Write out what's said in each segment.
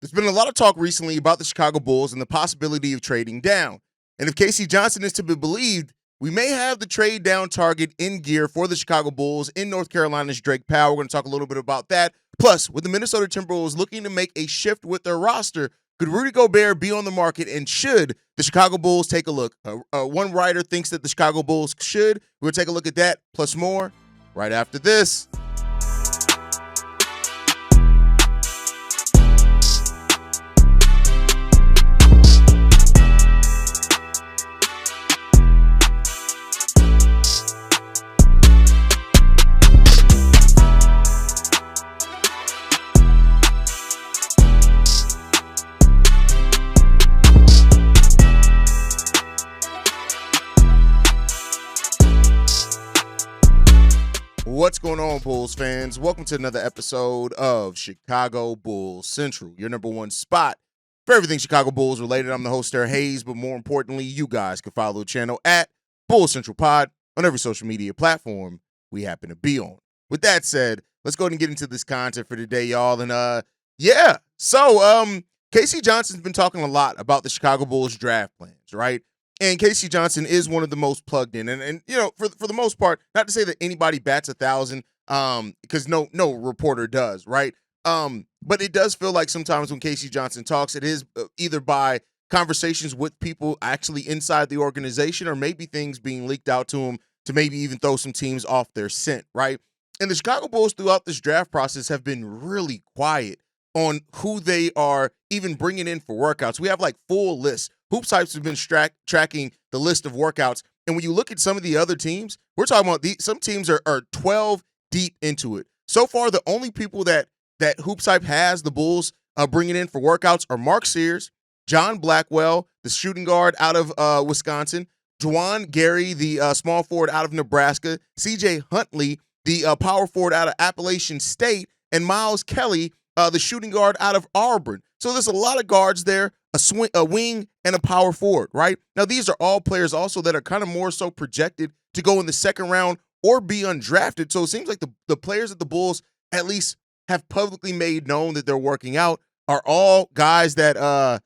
There's been a lot of talk recently about the Chicago Bulls and the possibility of trading down. And if Casey Johnson is to be believed, we may have the trade down target in gear for the Chicago Bulls in North Carolina's Drake Powell. We're going to talk a little bit about that. Plus, with the Minnesota Timberwolves looking to make a shift with their roster, could Rudy Gobert be on the market, and should the Chicago Bulls take a look? One writer thinks that the Chicago Bulls should. We'll take a look at that, plus more, right after this. What's going on, Bulls fans? Welcome to another episode of Chicago Bulls Central, your number one spot for everything Chicago Bulls related. I'm the host, Sarah Hayes, but more importantly, you guys can follow the channel at Bulls Central Pod on every social media platform we happen to be on. With that said, let's go ahead and get into this content for today, y'all. And so Casey Johnson's been talking a lot about the Chicago Bulls draft plans, right? And Casey Johnson is one of the most plugged in. And you know, for the most part, not to say that anybody bats 1,000, because no reporter does, right? But it does feel like sometimes when Casey Johnson talks, it is either by conversations with people actually inside the organization, or maybe things being leaked out to him to maybe even throw some teams off their scent, right? And the Chicago Bulls throughout this draft process have been really quiet on who they are even bringing in for workouts. We have like full lists. Hoops Hypes have been tracking the list of workouts. And when you look at some of the other teams, we're talking about some teams are 12 deep into it. So far, the only people that Hoops Hype has the Bulls bringing in for workouts are Mark Sears, John Blackwell, the shooting guard out of Wisconsin, Juwan Gary, the small forward out of Nebraska, CJ Huntley, the power forward out of Appalachian State, and Miles Kelly, the shooting guard out of Auburn. So there's a lot of guards there, a wing, and a power forward, right? Now, these are all players also that are kind of more so projected to go in the second round or be undrafted. So it seems like the players that the Bulls at least have publicly made known that they're working out are all guys that are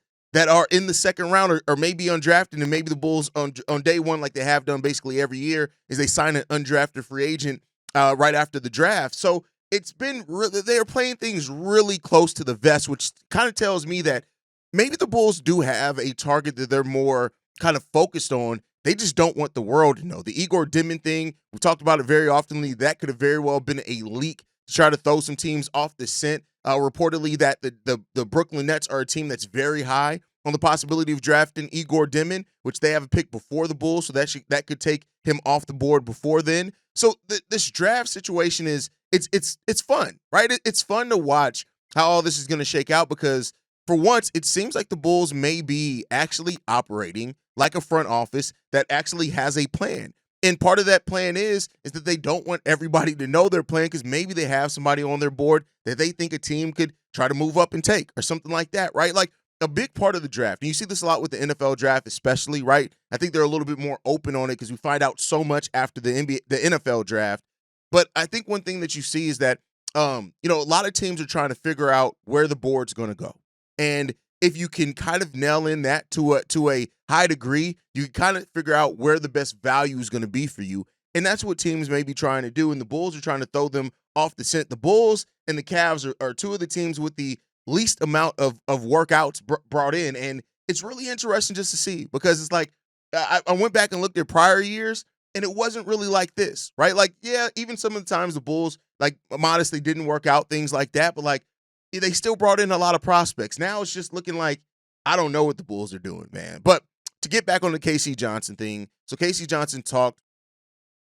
in the second round or maybe undrafted, and maybe the Bulls on day one, like they have done basically every year, is they sign an undrafted free agent right after the draft. So it's been they are playing things really close to the vest, which kind of tells me that maybe the Bulls do have a target that they're more kind of focused on. They just don't want the world to know. The Igor Dimon thing, we talked about it very often. That could have very well been a leak to try to throw some teams off the scent. Reportedly that the Brooklyn Nets are a team that's very high on the possibility of drafting Igor Dimon, which they have a pick before the Bulls, so that could take him off the board before then. So this draft situation is it's fun, right? It's fun to watch how all this is going to shake out, because for once, it seems like the Bulls may be actually operating like a front office that actually has a plan. And part of that plan is that they don't want everybody to know their plan, because maybe they have somebody on their board that they think a team could try to move up and take or something like that, right? Like a big part of the draft, and you see this a lot with the NFL draft especially, right? I think they're a little bit more open on it because we find out so much after the NFL draft. But I think one thing that you see is that, a lot of teams are trying to figure out where the board's going to go. And if you can kind of nail in that to a high degree, you can kind of figure out where the best value is going to be for you. And that's what teams may be trying to do. And the Bulls are trying to throw them off the scent. The Bulls and the Cavs are two of the teams with the least amount of workouts brought in. And it's really interesting just to see, because it's like, I went back and looked at prior years, and it wasn't really like this, right? Like, yeah, even some of the times the Bulls, like, modestly didn't work out, things like that. But, like, they still brought in a lot of prospects. Now it's just looking like, I don't know what the Bulls are doing, man. But to get back on the Casey Johnson thing, so Casey Johnson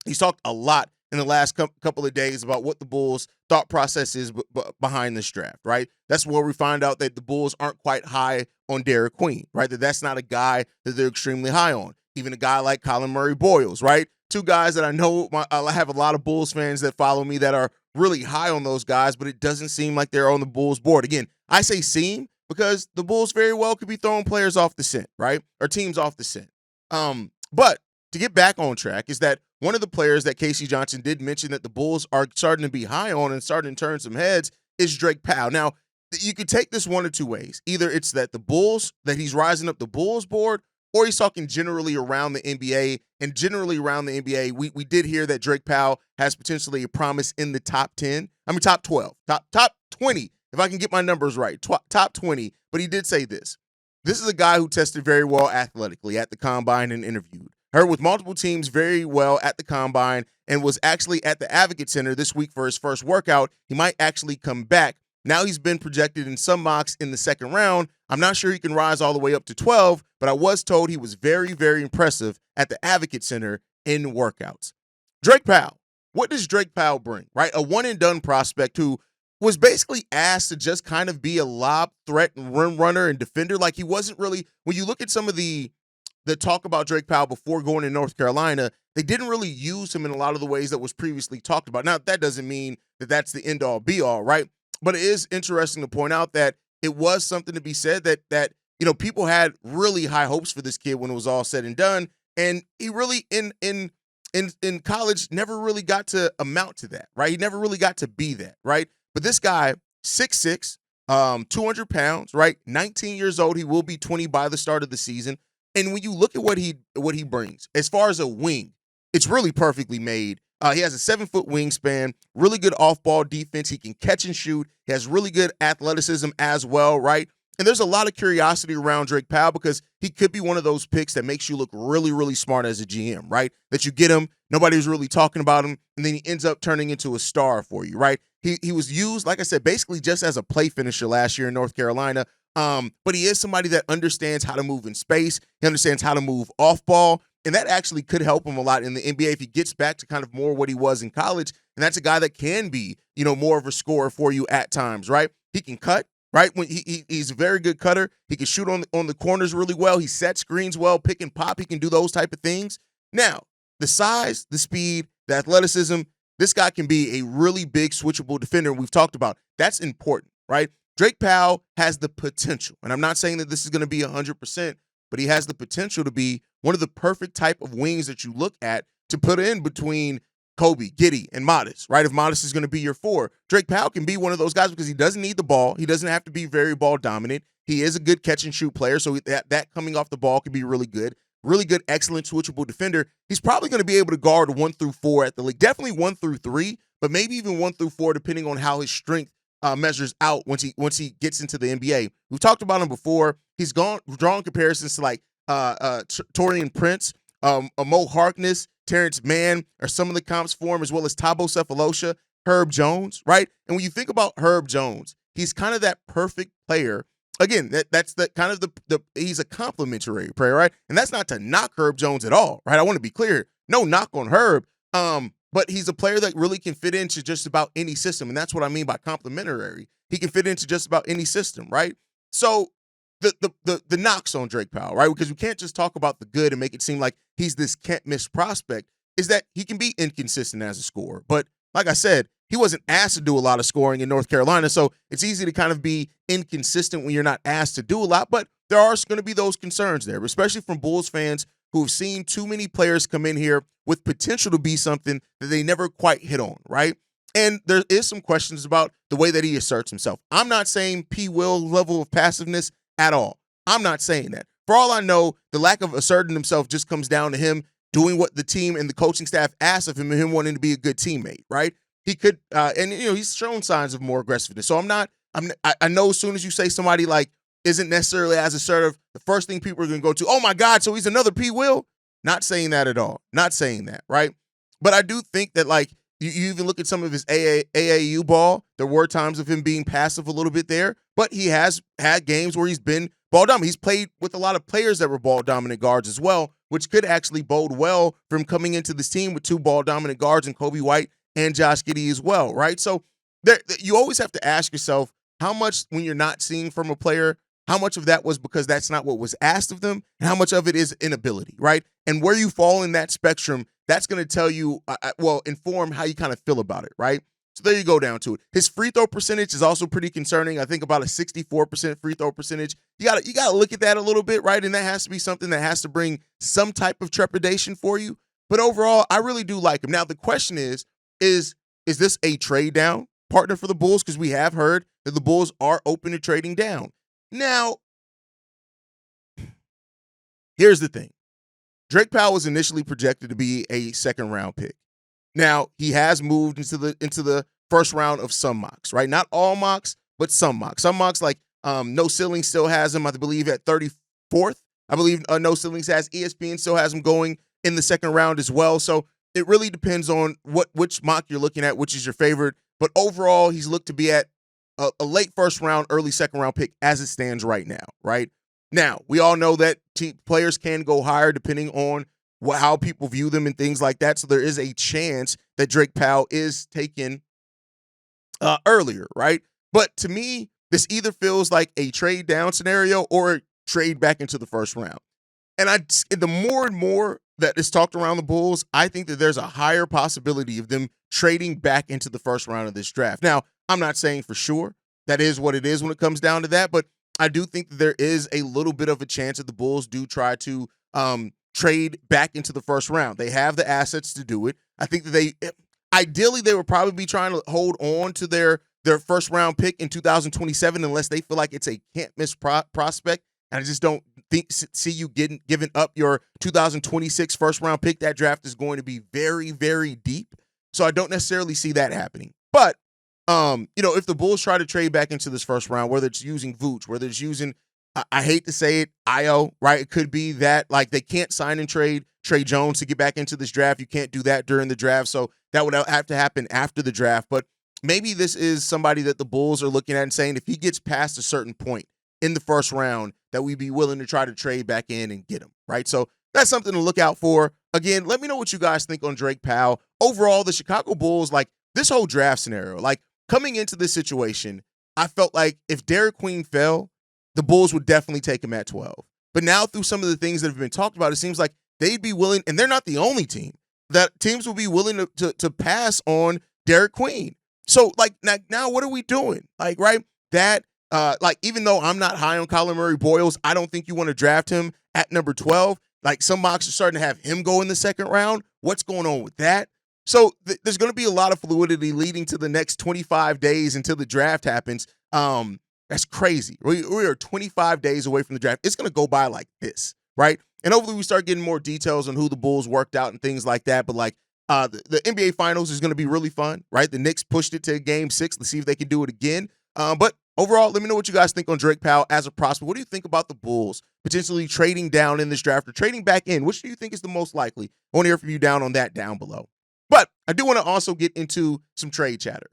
he's talked a lot in the last couple of days about what the Bulls' thought process is behind this draft, right? That's where we find out that the Bulls aren't quite high on Derek Queen, right? That's not a guy that they're extremely high on. Even a guy like Colin Murray-Boyles, right? Two guys that I know I have a lot of Bulls fans that follow me that are really high on those guys, but it doesn't seem like they're on the Bulls board. Again, I say seem because the Bulls very well could be throwing players off the scent, right? Or teams off the scent. But to get back on track is that one of the players that Casey Johnson did mention that the Bulls are starting to be high on and starting to turn some heads is Drake Powell. Now, you could take this one or two ways. Either it's that he's rising up the Bulls board, or he's talking generally around the NBA. And generally around the NBA, we did hear that Drake Powell has potentially a promise in the top 10. I mean, top 12, top 20, if I can get my numbers right, top 20. But he did say this. This is a guy who tested very well athletically at the combine and interviewed. Heard with multiple teams very well at the combine and was actually at the Advocate Center this week for his first workout. He might actually come back. Now he's been projected in some mocks in the second round. I'm not sure he can rise all the way up to 12, but I was told he was very, very impressive at the Advocate Center in workouts. Drake Powell. What does Drake Powell bring, right? A one-and-done prospect who was basically asked to just kind of be a lob threat and rim runner and defender. Like, he wasn't really, when you look at some of the talk about Drake Powell before going to North Carolina, they didn't really use him in a lot of the ways that was previously talked about. Now, that doesn't mean that that's the end-all be-all, right? But it is interesting to point out that it was something to be said that people had really high hopes for this kid when it was all said and done, and he really in college never really got to amount to that, right? He never really got to be that, right? But this guy, 6'6", 200 pounds, right? 19 years old. He will be 20 by the start of the season. And when you look at what he brings, as far as a wing, it's really perfectly made. He has a 7-foot wingspan, really good off-ball defense. He can catch and shoot. He has really good athleticism as well, right? And there's a lot of curiosity around Drake Powell because he could be one of those picks that makes you look really, really smart as a GM, right? That you get him, nobody's really talking about him, and then he ends up turning into a star for you, right? He was used, like I said, basically just as a play finisher last year in North Carolina. But he is somebody that understands how to move in space. He understands how to move off ball. And that actually could help him a lot in the NBA if he gets back to kind of more what he was in college. And that's a guy that can be, more of a scorer for you at times, right? He can cut, right? When he's a very good cutter. He can shoot on the corners really well. He sets screens well, pick and pop. He can do those type of things. Now, the size, the speed, the athleticism, this guy can be a really big switchable defender. We've talked about that's important, right? Drake Powell has the potential, and I'm not saying that this is going to be 100%, but he has the potential to be one of the perfect type of wings that you look at to put in between Coby, Giddey, and Matas, right? If Matas is going to be your 4, Drake Powell can be one of those guys because he doesn't need the ball. He doesn't have to be very ball dominant. He is a good catch and shoot player, so that coming off the ball can be really good. Really good, excellent switchable defender. He's probably going to be able to guard 1 through 4 at the league. Definitely 1 through 3, but maybe even 1 through 4, depending on how his strength measures out once he gets into the NBA. We've talked about him before. He's drawn comparisons to like Torian Prince, Mo Harkness, Terrence Mann are some of the comps for him, as well as Thabo Sefolosha, Herb Jones, right? And when you think about Herb Jones, he's kind of that perfect player. Again, that's the kind of the he's a complimentary player, right? And that's not to knock Herb Jones at all, right? I want to be clear. No knock on Herb. But he's a player that really can fit into just about any system. And that's what I mean by complimentary. He can fit into just about any system, right? So the knocks on Drake Powell, right? Because we can't just talk about the good and make it seem like he's this can't-miss prospect, is that he can be inconsistent as a scorer. But like I said, he wasn't asked to do a lot of scoring in North Carolina, so it's easy to kind of be inconsistent when you're not asked to do a lot, but there are going to be those concerns there, especially from Bulls fans who have seen too many players come in here with potential to be something that they never quite hit on, right? And there is some questions about the way that he asserts himself. I'm not saying P. Will level of passiveness at all. I'm not saying that. For all I know, the lack of asserting himself just comes down to him doing what the team and the coaching staff asked of him and him wanting to be a good teammate, right? He could, and he's shown signs of more aggressiveness. So I know as soon as you say somebody like isn't necessarily as assertive, the first thing people are going to go to, oh my God, so he's another P. Will? Not saying that at all. Not saying that, right? But I do think that like you even look at some of his AAU ball, there were times of him being passive a little bit there, but he has had games where he's been ball dominant. He's played with a lot of players that were ball dominant guards as well, which could actually bode well for him coming into this team with 2 ball dominant guards in Coby White and Josh Giddey as well, right? So you always have to ask yourself how much, when you're not seeing from a player, how much of that was because that's not what was asked of them, and how much of it is inability, right? And where you fall in that spectrum, that's going to tell you, inform how you kind of feel about it, right? So there you go down to it. His free throw percentage is also pretty concerning. I think about a 64% free throw percentage. You gotta look at that a little bit, right? And that has to be something that has to bring some type of trepidation for you. But overall, I really do like him. Now the question is this a trade down partner for the Bulls? Because we have heard that the Bulls are open to trading down. Now, here's the thing. Drake Powell was initially projected to be a second-round pick. Now, he has moved into the first round of some mocks, right? Not all mocks, but some mocks. Some mocks, like No Ceiling still has him, I believe, at 34th. I believe No Ceilings has ESPN still has him going in the second round as well. So it really depends on which mock you're looking at, which is your favorite. But overall, he's looked to be at a late first round, early second round pick as it stands right now, right? Now, we all know that players can go higher depending on how people view them and things like that. So there is a chance that Drake Powell is taken earlier, right? But to me, this either feels like a trade down scenario or a trade back into the first round. And the more and more that is talked around the Bulls, I think that there's a higher possibility of them trading back into the first round of this draft. Now, I'm not saying for sure that is what it is when it comes down to that, but I do think that there is a little bit of a chance that the Bulls do try to trade back into the first round. They have the assets to do it. I think that ideally they would probably be trying to hold on to their first round pick in 2027 unless they feel like it's a can't miss prospect. And I just don't see you giving up your 2026 first round pick. That draft is going to be very, very deep. So I don't necessarily see that happening. But if the Bulls try to trade back into this first round, whether it's using Vooch, whether it's using, I hate to say it, IO, right? It could be that like they can't sign and trade Trey Jones to get back into this draft. You can't do that during the draft. So that would have to happen after the draft. But maybe this is somebody that the Bulls are looking at and saying if he gets past a certain point in the first round, that we'd be willing to try to trade back in and get him, right? So that's something to look out for. Again, let me know what you guys think on Drake Powell. Overall, the Chicago Bulls, like this whole draft scenario, like coming into this situation, I felt like if Derek Queen fell, the Bulls would definitely take him at 12. But now through some of the things that have been talked about, it seems like they'd be willing, and they're not the only team, that teams will be willing to pass on Derek Queen. So, like, now what are we doing? Like, right, that, even though I'm not high on Colin Murray-Boyles, I don't think you want to draft him at number 12. Like, some mocks are starting to have him go in the second round. What's going on with that? So there's going to be a lot of fluidity leading to the next 25 days until the draft happens. That's crazy. We are 25 days away from the draft. It's going to go by like this, right? And hopefully we start getting more details on who the Bulls worked out and things like that. But like the NBA Finals is going to be really fun, right? The Knicks pushed it to Game 6. Let's see if they can do it again. But overall, let me know what you guys think on Drake Powell as a prospect. What do you think about the Bulls potentially trading down in this draft or trading back in? Which do you think is the most likely? I want to hear from you down on that down below. But I do want to also get into some trade chatter.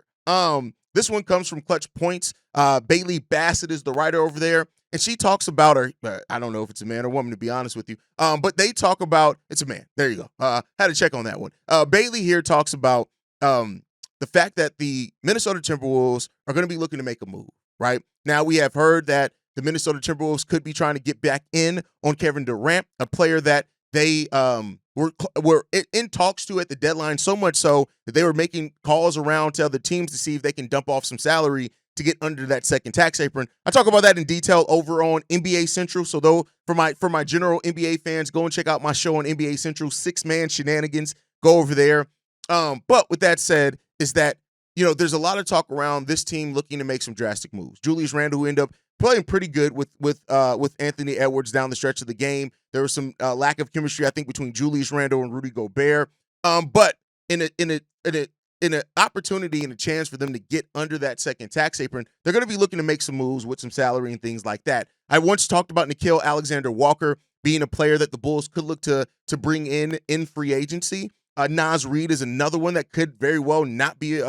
This one comes from Clutch Points. Bailey Bassett is the writer over there, and she talks about her. I don't know if it's a man or woman, to be honest with you. But they talk about it's a man. There you go. Had to check on that one. Bailey here talks about the fact that the Minnesota Timberwolves are going to be looking to make a move. Right now, we have heard that the Minnesota Timberwolves could be trying to get back in on Kevin Durant, a player that they were in talks to at the deadline, so much so that they were making calls around to other teams to see if they can dump off some salary to get under that second tax apron. I talk about that in detail over on NBA Central. So though for my general NBA fans, go and check out my show on NBA Central, 6-Man Shenanigans. Go over there. But with that said, is that there's a lot of talk around this team looking to make some drastic moves. Julius Randle, who ended up playing pretty good with Anthony Edwards down the stretch of the game. There was some lack of chemistry, I think, between Julius Randle and Rudy Gobert. But in an opportunity and a chance for them to get under that second tax apron, they're going to be looking to make some moves with some salary and things like that. I once talked about Nickeil Alexander-Walker being a player that the Bulls could look to bring in free agency. Naz Reid is another one that could very well not be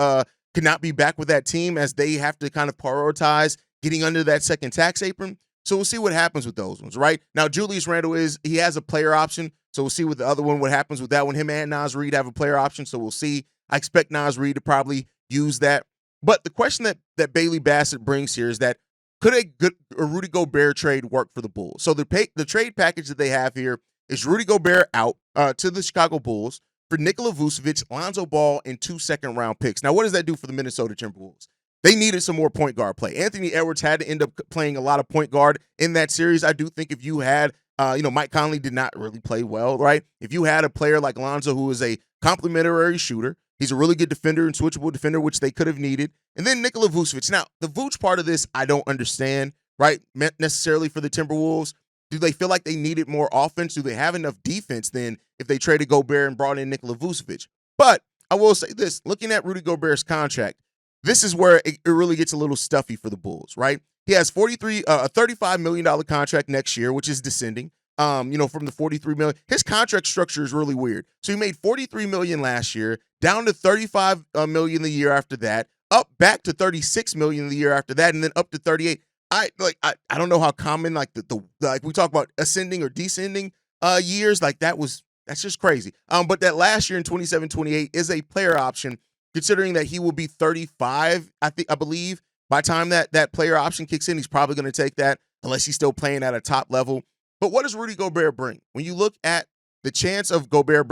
back with that team, as they have to kind of prioritize getting under that second tax apron. So we'll see what happens with those ones, right? Now, Julius Randle he has a player option, so we'll see with the other one what happens with that one. Him and Naz Reid have a player option, so we'll see. I expect Naz Reid to probably use that. But the question that Bailey Bassett brings here is that could a Rudy Gobert trade work for the Bulls? So the trade package that they have here is Rudy Gobert out to the Chicago Bulls for Nikola Vucevic, Lonzo Ball, and 2 second-round picks. Now, what does that do for the Minnesota Timberwolves? They needed some more point guard play. Anthony Edwards had to end up playing a lot of point guard in that series. I do think if you had, Mike Conley did not really play well, right? If you had a player like Lonzo who is a complimentary shooter, He's a really good defender and switchable defender, which they could have needed. And then Nikola Vucevic. Now, the Vuce part of this, I don't understand, right? Necessarily for the Timberwolves. Do they feel like they needed more offense? Do they have enough defense then if they traded Gobert and brought in Nikola Vucevic? But I will say this, looking at Rudy Gobert's contract, this is where it really gets a little stuffy for the Bulls, right? He has a $35 million contract next year, which is descending, from the $43 million. His contract structure is really weird. So he made $43 million last year, down to $35 million the year after that, up back to $36 million the year after that, and then up to $38. I don't know how common like like we talk about ascending or descending years, like that's just crazy. But that last year in 27-28 is a player option, considering that he will be 35, I believe, by the time that player option kicks in. He's probably going to take that unless he's still playing at a top level. But what does Rudy Gobert bring? When you look at the chance of Gobert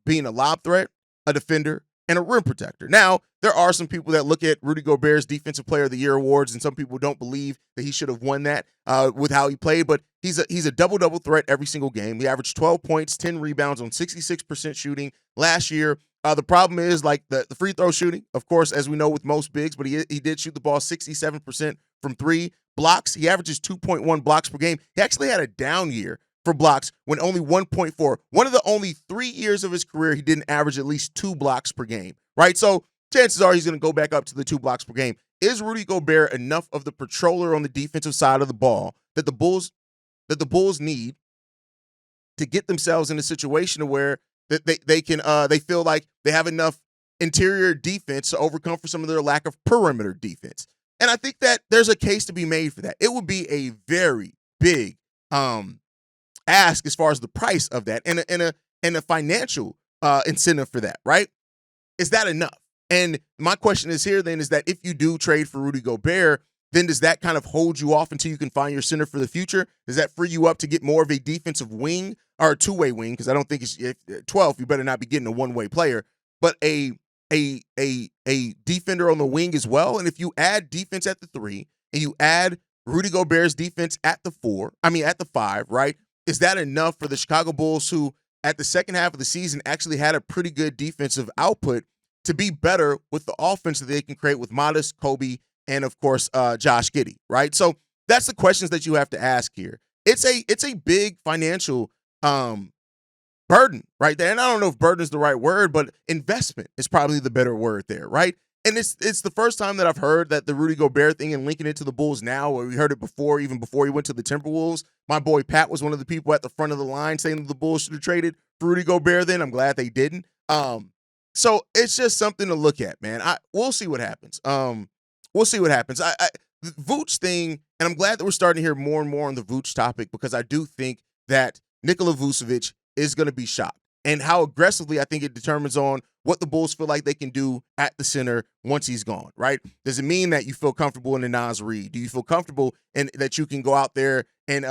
being a lob threat, a defender, and a rim protector. Now, there are some people that look at Rudy Gobert's Defensive Player of the Year awards, and some people don't believe that he should have won that with how he played, but he's a double-double threat every single game. He averaged 12 points, 10 rebounds on 66% shooting last year. The problem is like the free throw shooting, of course, as we know with most bigs, but he did shoot the ball 67% from three. Blocks, he averages 2.1 blocks per game. He actually had a down year for blocks when only 1.4. One of the only 3 years of his career, he didn't average at least 2 blocks per game, right? So chances are he's going to go back up to the 2 blocks per game. Is Rudy Gobert enough of the patroller on the defensive side of the ball that the Bulls need to get themselves in a situation where that they feel like they have enough interior defense to overcome for some of their lack of perimeter defense? And I think that there's a case to be made for that. It would be a very big ask as far as the price of that and a financial incentive for that, right? Is that enough? And my question is here then is that if you do trade for Rudy Gobert, then does that kind of hold you off until you can find your center for the future? Does that free you up to get more of a defensive wing or a two-way wing? Because I don't think it's 12. You better not be getting a one-way player, but a defender on the wing as well. And if you add defense at the 3 and you add Rudy Gobert's defense at the 5, right? Is that enough for the Chicago Bulls, who at the second half of the season actually had a pretty good defensive output, to be better with the offense that they can create with Matas, Coby, and of course Josh Giddey, right? So that's the questions that you have to ask here. It's a big financial burden right there, and I don't know if burden is the right word, but investment is probably the better word there, right? And it's the first time that I've heard that the Rudy Gobert thing and linking it to the Bulls now, where we heard it before, even before he went to the Timberwolves. My boy Pat was one of the people at the front of the line saying that the Bulls should have traded for Rudy Gobert then. I'm glad they didn't. So it's just something to look at, man. We'll see what happens. We'll see what happens. The Vooch thing, and I'm glad that we're starting to hear more and more on the Vooch topic, because I do think that Nikola Vucevic is going to be shocked. And how aggressively, I think it determines on what the Bulls feel like they can do at the center once he's gone, right? Does it mean that you feel comfortable in a Naz Reid? Do you feel comfortable in that you can go out there and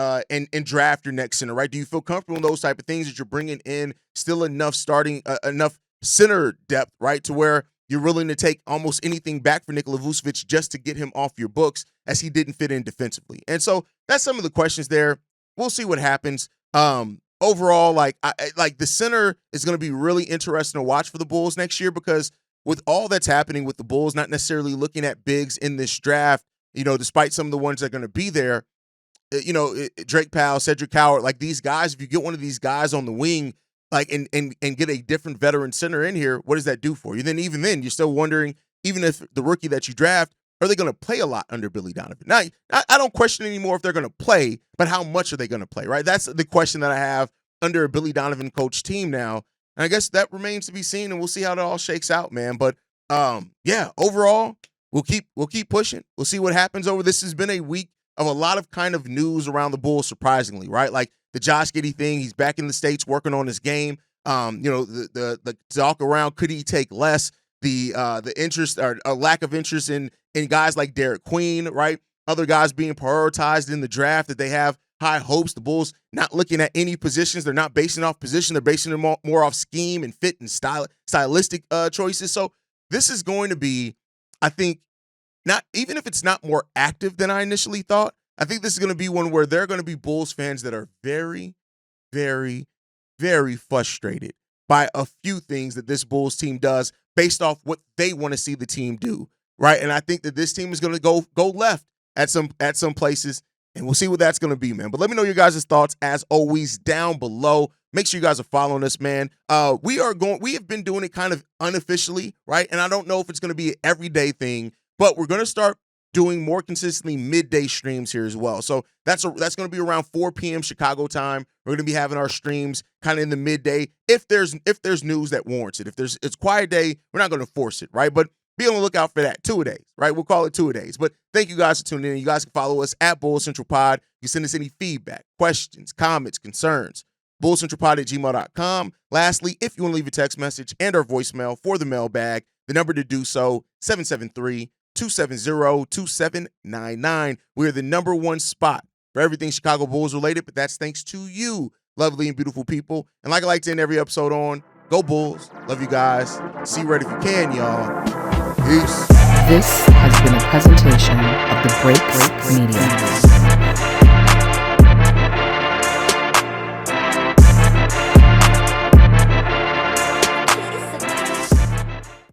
draft your next center, right? Do you feel comfortable in those type of things, that you're bringing in still enough enough center depth, right, to where you're willing to take almost anything back for Nikola Vucevic just to get him off your books, as he didn't fit in defensively? And so that's some of the questions there. We'll see what happens. Overall, like the center is going to be really interesting to watch for the Bulls next year, because with all that's happening with the Bulls, not necessarily looking at bigs in this draft, despite some of the ones that are going to be there, Drake Powell, Cedric Howard, like these guys, if you get one of these guys on the wing, like and get a different veteran center in here, what does that do for you? Then even then, you're still wondering, even if the rookie that you draft, are they going to play a lot under Billy Donovan? Now, I don't question anymore if they're going to play, but how much are they going to play, right? That's the question that I have under a Billy Donovan coach team now. And I guess that remains to be seen, and we'll see how it all shakes out, man. But overall, we'll keep pushing. We'll see what happens over. This has been a week of a lot of kind of news around the Bulls, surprisingly, right? Like the Josh Giddey thing, he's back in the States working on his game. The talk around, could he take less? The interest or a lack of interest in guys like Derek Queen, right? Other guys being prioritized in the draft that they have high hopes. The Bulls not looking at any positions. They're not basing off position. They're basing them more off scheme and fit and stylistic choices. So this is going to be, I think, not even if it's not more active than I initially thought, I think this is going to be one where there are going to be Bulls fans that are very, very, very frustrated by a few things that this Bulls team does, based off what they want to see the team do, right? And I think that this team is going to go left at some places, and we'll see what that's going to be, man. But let me know your guys' thoughts, as always, down below. Make sure you guys are following us, man. We have been doing it kind of unofficially, right? And I don't know if it's going to be an everyday thing, but we're going to start doing more consistently midday streams here as well. So that's going to be around 4 p.m. Chicago time. We're going to be having our streams kind of in the midday. If there's news that warrants it. If it's quiet day, we're not going to force it, right? But be on the lookout for that. 2-a-days, right? We'll call it 2-a-days. But thank you guys for tuning in. You guys can follow us at Bulls Central Pod. You can send us any feedback, questions, comments, concerns. bullscentralpod@gmail.com. Lastly, if you want to leave a text message and our voicemail for the mailbag, the number to do so, 773-270-2799. We're the number one spot for everything Chicago Bulls related, but that's thanks to you, lovely and beautiful people. And like I like to end every episode on, go Bulls. Love you guys. See you right if you can, y'all. Peace. This has been a presentation of the Break Media.